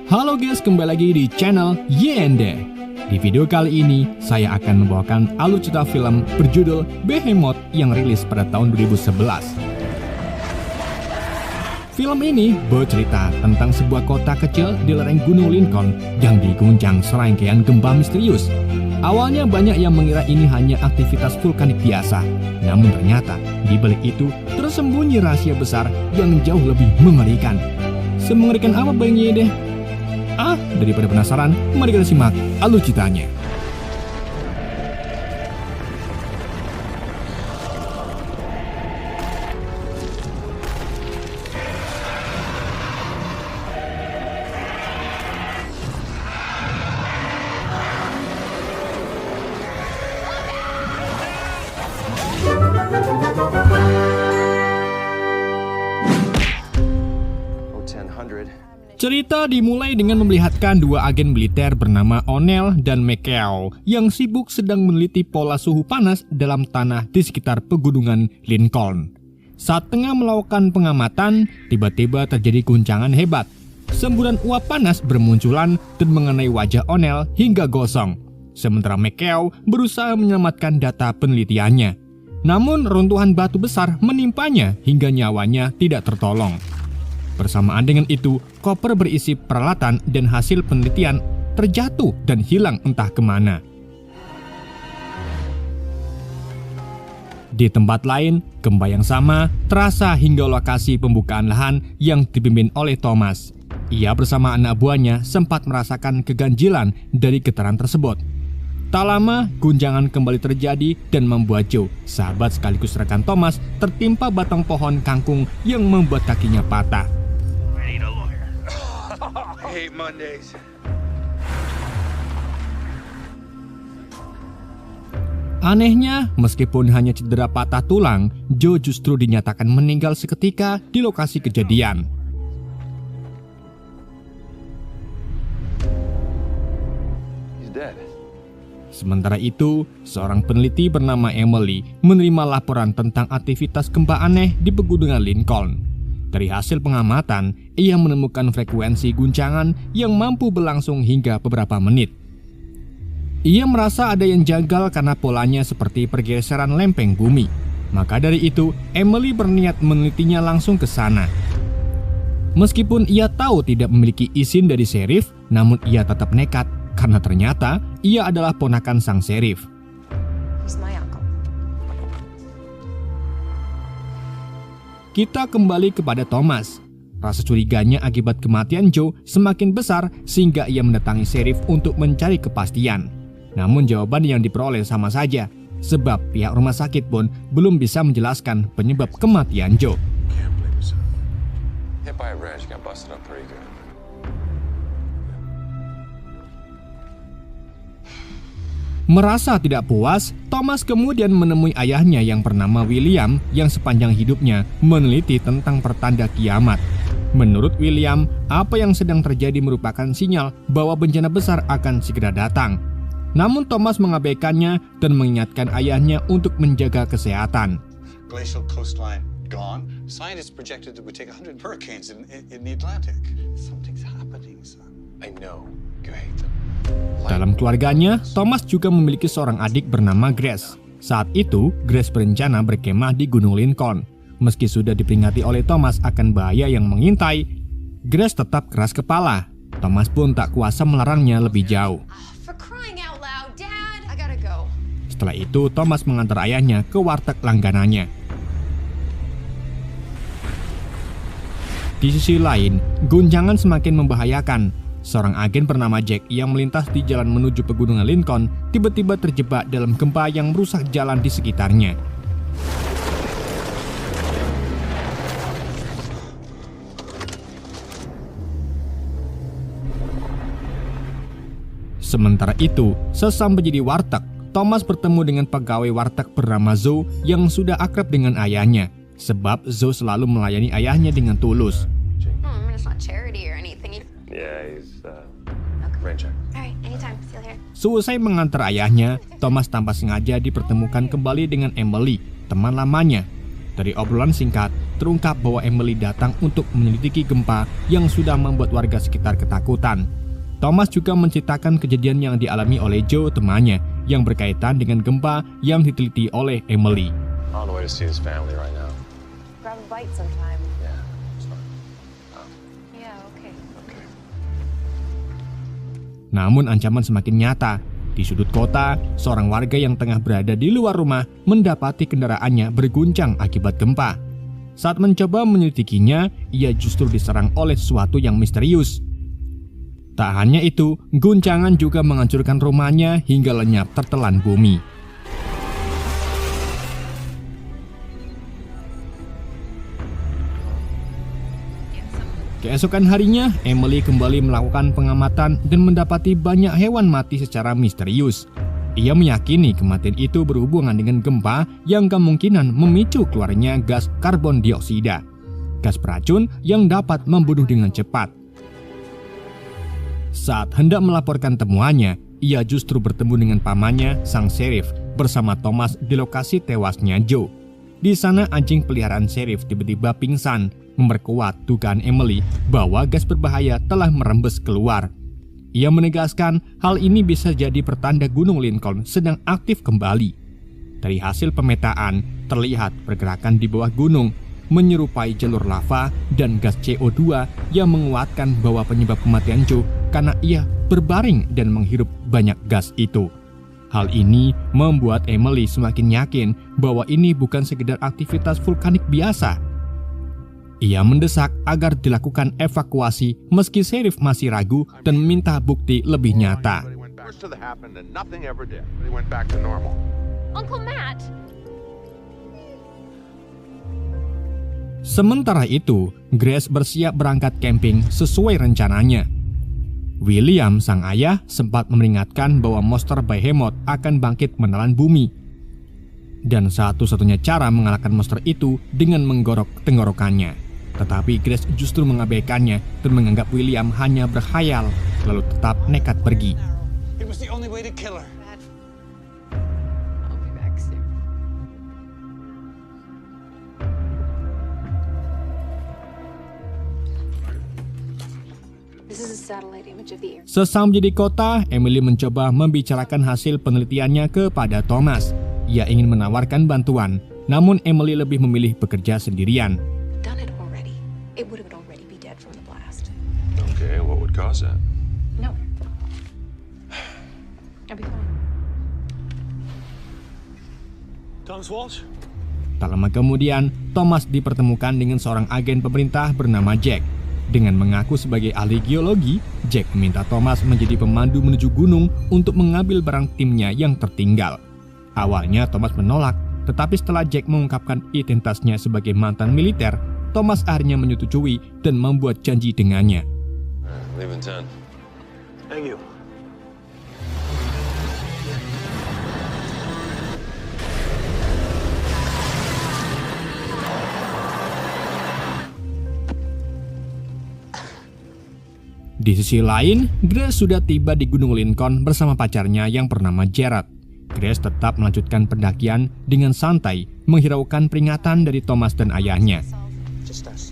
Halo guys, kembali lagi di channel YND. Di video kali ini, saya akan membawakan alur cerita film berjudul Behemoth yang rilis pada tahun 2011. Film ini bercerita tentang sebuah kota kecil di lereng Gunung Lincoln yang diguncang serangkaian gempa misterius. Awalnya banyak yang mengira ini hanya aktivitas vulkanik biasa, namun ternyata di balik itu tersembunyi rahasia besar yang jauh lebih mengerikan. Semengerikan apa Bang Yede? Daripada penasaran, mari kita simak alur ceritanya. Cerita dimulai dengan memperlihatkan dua agen militer bernama O'Neill dan McCall yang sibuk sedang meneliti pola suhu panas dalam tanah di sekitar pegunungan Lincoln. Saat tengah melakukan pengamatan, tiba-tiba terjadi guncangan hebat. Semburan uap panas bermunculan dan mengenai wajah O'Neill hingga gosong. Sementara McCall berusaha menyelamatkan data penelitiannya. Namun runtuhan batu besar menimpanya hingga nyawanya tidak tertolong. Bersamaan dengan itu, koper berisi peralatan dan hasil penelitian terjatuh dan hilang entah kemana. Di tempat lain, gempa yang sama terasa hingga lokasi pembukaan lahan yang dipimpin oleh Thomas. Ia bersama anak buahnya sempat merasakan keganjilan dari getaran tersebut. Tak lama, guncangan kembali terjadi dan membuat Joe, sahabat sekaligus rekan Thomas, tertimpa batang pohon kangkung yang membuat kakinya patah. Anehnya, meskipun hanya cedera patah tulang, Joe justru dinyatakan meninggal seketika di lokasi kejadian. Sementara itu, seorang peneliti bernama Emily menerima laporan tentang aktivitas gempa aneh di pegunungan Lincoln. Dari hasil pengamatan, ia menemukan frekuensi guncangan yang mampu berlangsung hingga beberapa menit. Ia merasa ada yang janggal karena polanya seperti pergeseran lempeng bumi. Maka dari itu, Emily berniat menelitinya langsung ke sana. Meskipun ia tahu tidak memiliki izin dari sheriff, namun ia tetap nekat karena ternyata ia adalah ponakan sang sheriff. Kita kembali kepada Thomas. Rasa curiganya akibat kematian Joe semakin besar sehingga ia mendatangi sheriff untuk mencari kepastian. Namun jawaban yang diperoleh sama saja, sebab pihak rumah sakit pun belum bisa menjelaskan penyebab kematian Joe. Merasa tidak puas, Thomas kemudian menemui ayahnya yang bernama William yang sepanjang hidupnya meneliti tentang pertanda kiamat. Menurut William, apa yang sedang terjadi merupakan sinyal bahwa bencana besar akan segera datang. Namun Thomas mengabaikannya dan mengingatkan ayahnya untuk menjaga kesehatan. Glacial coastline gone. Scientists projected it would take 100 hurricanes in the Atlantic. Something's happening, son. I know you hate them. Dalam keluarganya, Thomas juga memiliki seorang adik bernama Grace. Saat itu, Grace berencana berkemah di Gunung Lincoln. Meski sudah diperingati oleh Thomas akan bahaya yang mengintai, Grace tetap keras kepala. Thomas pun tak kuasa melarangnya lebih jauh. Setelah itu, Thomas mengantar ayahnya ke warteg langganannya. Di sisi lain, guncangan semakin membahayakan. Seorang agen bernama Jack yang melintas di jalan menuju pegunungan Lincoln tiba-tiba terjebak dalam gempa yang merusak jalan di sekitarnya. Sementara itu, sesampai di warteg, Thomas bertemu dengan pegawai warteg bernama Zoe yang sudah akrab dengan ayahnya, sebab Zoe selalu melayani ayahnya dengan tulus. Seusai mengantar ayahnya, Thomas tanpa sengaja dipertemukan kembali dengan Emily, teman lamanya. Dari obrolan singkat, terungkap bahwa Emily datang untuk menyelidiki gempa yang sudah membuat warga sekitar ketakutan. Thomas juga menceritakan kejadian yang dialami oleh Joe, temannya, yang berkaitan dengan gempa yang diteliti oleh Emily. On the way to see his family right now. Grab a bite sometime. Yeah, it's fine. Yeah, okay. Okay. Namun ancaman semakin nyata. Di sudut kota, seorang warga yang tengah berada di luar rumah mendapati kendaraannya berguncang akibat gempa. Saat mencoba menyelidikinya, ia justru diserang oleh sesuatu yang misterius. Tak hanya itu, guncangan juga menghancurkan rumahnya hingga lenyap tertelan bumi. Keesokan harinya, Emily kembali melakukan pengamatan dan mendapati banyak hewan mati secara misterius. Ia meyakini kematian itu berhubungan dengan gempa yang kemungkinan memicu keluarnya gas karbon dioksida, gas beracun yang dapat membunuh dengan cepat. Saat hendak melaporkan temuannya, ia justru bertemu dengan pamannya, sang sheriff, bersama Thomas di lokasi tewasnya Joe. Di sana anjing peliharaan sheriff tiba-tiba pingsan, memperkuat dugaan Emily bahwa gas berbahaya telah merembes keluar. Ia menegaskan hal ini bisa jadi pertanda Gunung Lincoln sedang aktif kembali. Dari hasil pemetaan, terlihat pergerakan di bawah gunung menyerupai jalur lava dan gas CO2 yang menguatkan bahwa penyebab kematian Joe karena ia berbaring dan menghirup banyak gas itu. Hal ini membuat Emily semakin yakin bahwa ini bukan sekedar aktivitas vulkanik biasa. Ia mendesak agar dilakukan evakuasi meski sheriff masih ragu dan meminta bukti lebih nyata. Uncle Matt! Sementara itu, Grace bersiap berangkat camping sesuai rencananya. William, sang ayah, sempat memperingatkan bahwa monster Behemoth akan bangkit menelan bumi. Dan satu-satunya cara mengalahkan monster itu dengan menggorok tenggorokannya. Tetapi Grace justru mengabaikannya dan menganggap William hanya berkhayal, lalu tetap nekat pergi. It was the only way to kill her. I'll be back soon. This is a satellite image of the air. Sesampai di kota, Emily mencoba membicarakan hasil penelitiannya kepada Thomas. Ia ingin menawarkan bantuan, namun Emily lebih memilih bekerja sendirian. Done it already. It would have already be dead from the blast. Okay, what would cause that? No. I'll be fine. Thomas Walsh? Tak lama kemudian, Thomas dipertemukan dengan seorang agen pemerintah bernama Jack. Dengan mengaku sebagai ahli geologi, Jack meminta Thomas menjadi pemandu menuju gunung untuk mengambil barang timnya yang tertinggal. Awalnya Thomas menolak, tetapi setelah Jack mengungkapkan identitasnya sebagai mantan militer, Thomas akhirnya menyetujui dan membuat janji dengannya. Leave in 10. Thank you. Di sisi lain, Grace sudah tiba di Gunung Lincoln bersama pacarnya yang bernama Gerard. Grace tetap melanjutkan pendakian dengan santai, menghiraukan peringatan dari Thomas dan ayahnya. Just us.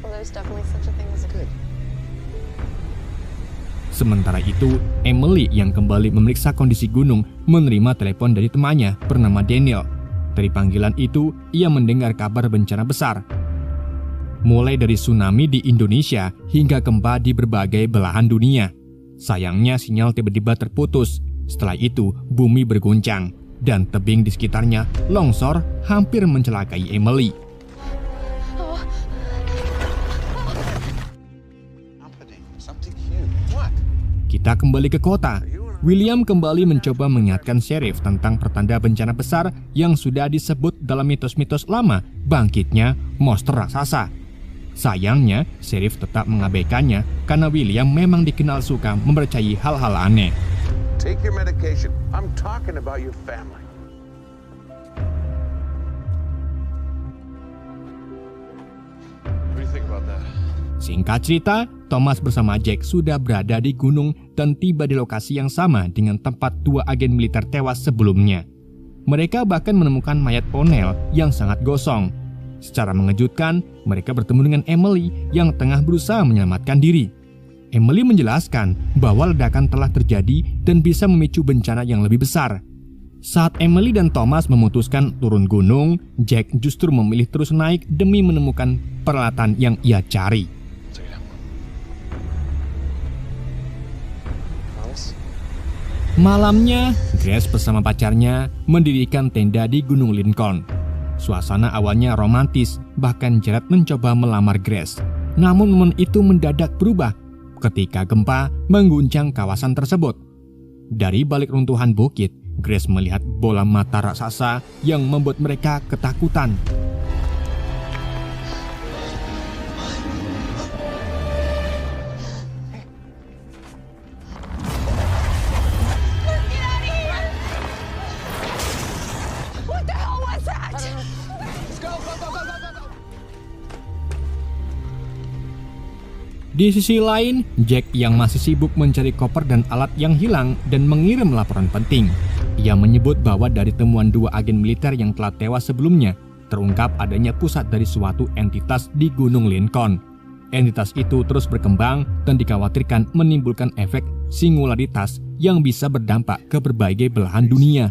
Well, there's definitely such a thing as a good. Sementara itu, Emily yang kembali memeriksa kondisi gunung menerima telepon dari temannya bernama Daniel. Dari panggilan itu, ia mendengar kabar bencana besar. Mulai dari tsunami di Indonesia hingga gempa di berbagai belahan dunia. Sayangnya sinyal tiba-tiba terputus. Setelah itu, bumi berguncang dan tebing di sekitarnya longsor hampir mencelakai Emily. Something huge. What? Kita kembali ke kota. William kembali mencoba mengingatkan sheriff tentang pertanda bencana besar yang sudah disebut dalam mitos-mitos lama, bangkitnya monster raksasa. Sayangnya, sheriff tetap mengabaikannya karena William memang dikenal suka mempercayai hal-hal aneh. Take your medication. I'm talking about your family. What do you think about that? Singkat cerita, Thomas bersama Jack sudah berada di gunung dan tiba di lokasi yang sama dengan tempat dua agen militer tewas sebelumnya. Mereka bahkan menemukan mayat O'Neill yang sangat gosong. Secara mengejutkan, mereka bertemu dengan Emily yang tengah berusaha menyelamatkan diri. Emily menjelaskan bahwa ledakan telah terjadi dan bisa memicu bencana yang lebih besar. Saat Emily dan Thomas memutuskan turun gunung, Jack justru memilih terus naik demi menemukan peralatan yang ia cari. Malamnya, Grace bersama pacarnya mendirikan tenda di Gunung Lincoln. Suasana awalnya romantis, bahkan Jared mencoba melamar Grace. Namun momen itu mendadak berubah ketika gempa mengguncang kawasan tersebut. Dari balik runtuhan bukit, Grace melihat bola mata raksasa yang membuat mereka ketakutan. Di sisi lain, Jack yang masih sibuk mencari koper dan alat yang hilang dan mengirim laporan penting. Ia menyebut bahwa dari temuan 2 agen militer yang telah tewas sebelumnya, terungkap adanya pusat dari suatu entitas di Gunung Lincoln. Entitas itu terus berkembang dan dikhawatirkan menimbulkan efek singularitas yang bisa berdampak ke berbagai belahan dunia.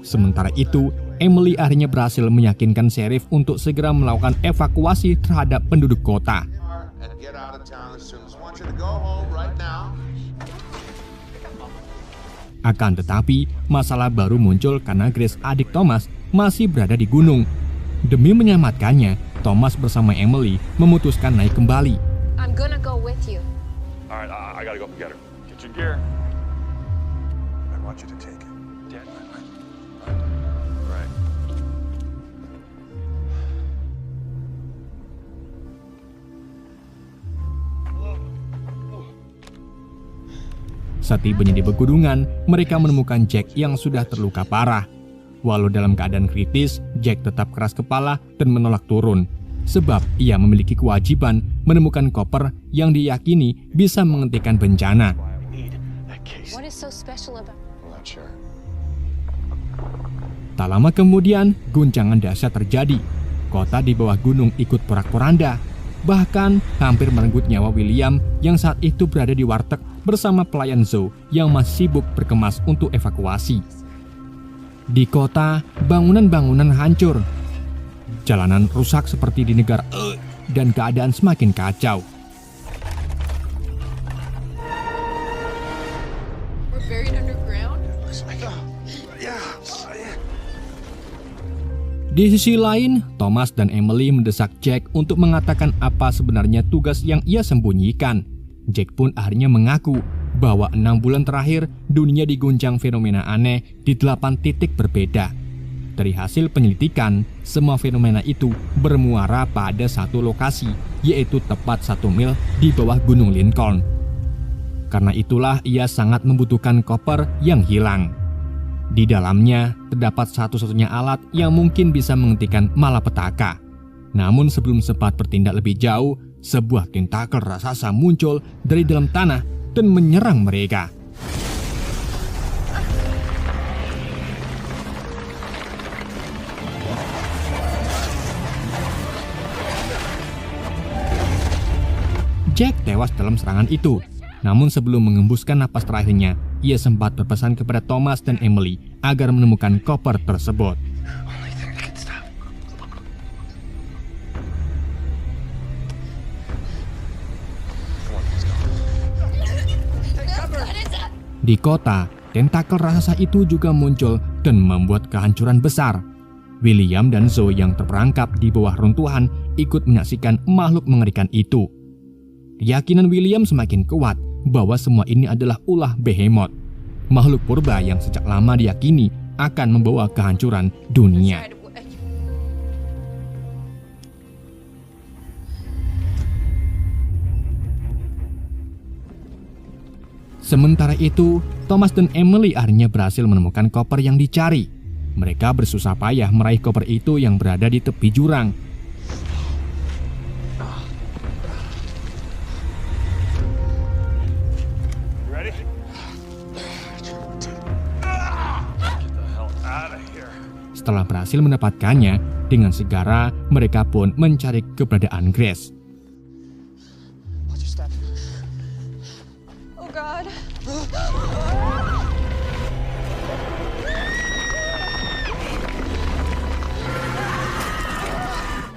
Sementara itu, Emily akhirnya berhasil meyakinkan sheriff untuk segera melakukan evakuasi terhadap penduduk kota. Akan tetapi, masalah baru muncul karena Grace, adik Thomas, masih berada di gunung. Demi menyelamatkannya, Thomas bersama Emily memutuskan naik kembali. I'm gonna go with you. All right, I gotta go get her. Get your gear. I want you to take it. Dad. Right. Setibanya di pegunungan, mereka menemukan Jack yang sudah terluka parah. Walau dalam keadaan kritis, Jack tetap keras kepala dan menolak turun. Sebab ia memiliki kewajiban menemukan koper yang diyakini bisa menghentikan bencana. What is so special about? I'm not sure. Tak lama kemudian, guncangan dahsyat terjadi. Kota di bawah gunung ikut porak-poranda. Bahkan hampir merenggut nyawa William yang saat itu berada di warteg bersama pelayan Zoe yang masih sibuk berkemas untuk evakuasi. Di kota, bangunan-bangunan hancur. Jalanan rusak seperti di negara dan keadaan semakin kacau. We're buried underground? Di sisi lain, Thomas dan Emily mendesak Jack untuk mengatakan apa sebenarnya tugas yang ia sembunyikan. Jack pun akhirnya mengaku bahwa 6 bulan terakhir dunia diguncang fenomena aneh di 8 titik berbeda. Dari hasil penyelidikan, semua fenomena itu bermuara pada satu lokasi, yaitu tepat 1 mil di bawah Gunung Lincoln. Karena itulah ia sangat membutuhkan koper yang hilang. Di dalamnya terdapat satu-satunya alat yang mungkin bisa menghentikan malapetaka. Namun sebelum sempat bertindak lebih jauh, sebuah tentakel raksasa muncul dari dalam tanah dan menyerang mereka. Jack tewas dalam serangan itu. Namun sebelum mengembuskan napas terakhirnya, ia sempat berpesan kepada Thomas dan Emily agar menemukan koper tersebut. Di kota, tentakel raksasa itu juga muncul dan membuat kehancuran besar. William dan Zoe yang terperangkap di bawah runtuhan ikut menyaksikan makhluk mengerikan itu. Keyakinan William semakin kuat bahwa semua ini adalah ulah Behemoth, makhluk purba yang sejak lama diyakini akan membawa kehancuran dunia. Sementara itu, Thomas dan Emily akhirnya berhasil menemukan koper yang dicari. Mereka bersusah payah meraih koper itu yang berada di tepi jurang. Setelah berhasil mendapatkannya, dengan segera mereka pun mencari keberadaan Grace. Watch your step. Oh, God.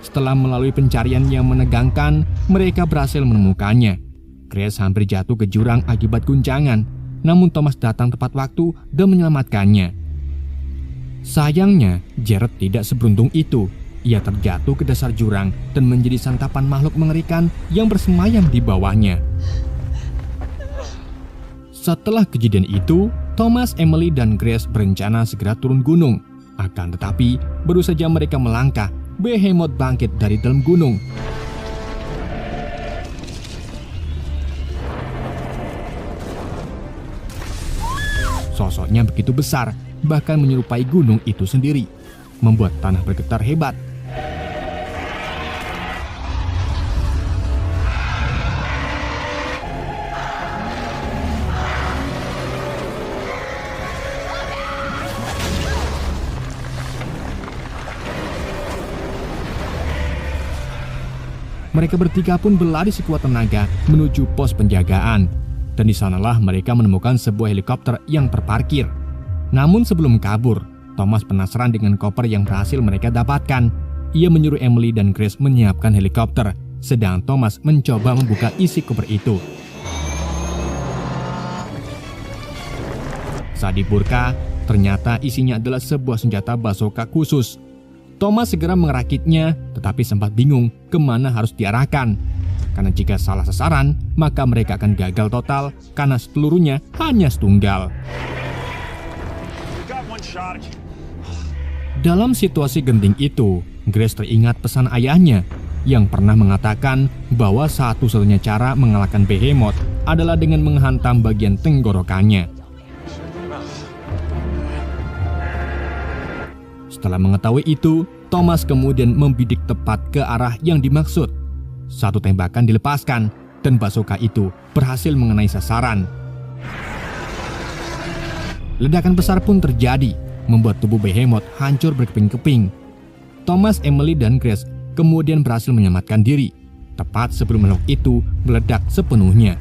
Setelah melalui pencarian yang menegangkan, mereka berhasil menemukannya. Grace hampir jatuh ke jurang akibat guncangan, namun Thomas datang tepat waktu dan menyelamatkannya. Sayangnya, Jared tidak seberuntung itu. Ia terjatuh ke dasar jurang dan menjadi santapan makhluk mengerikan yang bersemayam di bawahnya. Setelah kejadian itu, Thomas, Emily, dan Grace berencana segera turun gunung. Akan tetapi, baru saja mereka melangkah, Behemoth bangkit dari dalam gunung. Sosoknya begitu besar, bahkan menyerupai gunung itu sendiri, membuat tanah bergetar hebat. Mereka bertiga pun berlari sekuat tenaga menuju pos penjagaan, dan di sanalah mereka menemukan sebuah helikopter yang terparkir. Namun sebelum kabur, Thomas penasaran dengan koper yang berhasil mereka dapatkan. Ia menyuruh Emily dan Grace menyiapkan helikopter, sedang Thomas mencoba membuka isi koper itu. Saat dibuka, ternyata isinya adalah sebuah senjata bazooka khusus. Thomas segera merakitnya, tetapi sempat bingung kemana harus diarahkan. Karena jika salah sasaran, maka mereka akan gagal total karena pelurunya hanya setunggal. Dalam situasi genting itu, Grace teringat pesan ayahnya yang pernah mengatakan bahwa satu-satunya cara mengalahkan Behemoth adalah dengan menghantam bagian tenggorokannya. Setelah mengetahui itu, Thomas kemudian membidik tepat ke arah yang dimaksud. Satu tembakan dilepaskan, dan bazooka itu berhasil mengenai sasaran. Ledakan besar pun terjadi, membuat tubuh Behemoth hancur berkeping-keping. Thomas, Emily, dan Grace kemudian berhasil menyelamatkan diri, tepat sebelum makhluk itu meledak sepenuhnya.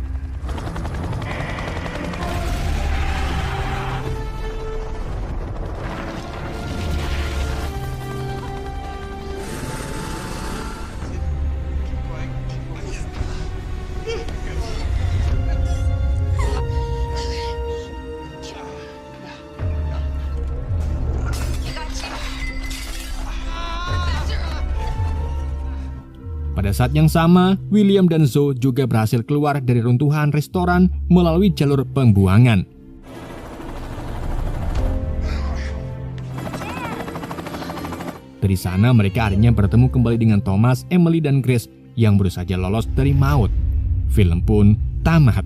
Pada saat yang sama, William dan Zoe juga berhasil keluar dari runtuhan restoran melalui jalur pembuangan. Dari sana mereka akhirnya bertemu kembali dengan Thomas, Emily, dan Grace yang baru saja lolos dari maut. Film pun tamat.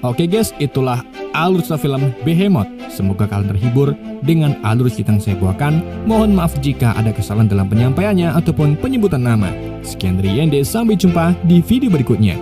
Oke guys, itulah alur cerita film Behemoth. Semoga kalian terhibur dengan alur cerita yang saya bawakan. Mohon maaf jika ada kesalahan dalam penyampaiannya ataupun penyebutan nama. Sekian dari Yende, sampai jumpa di video berikutnya.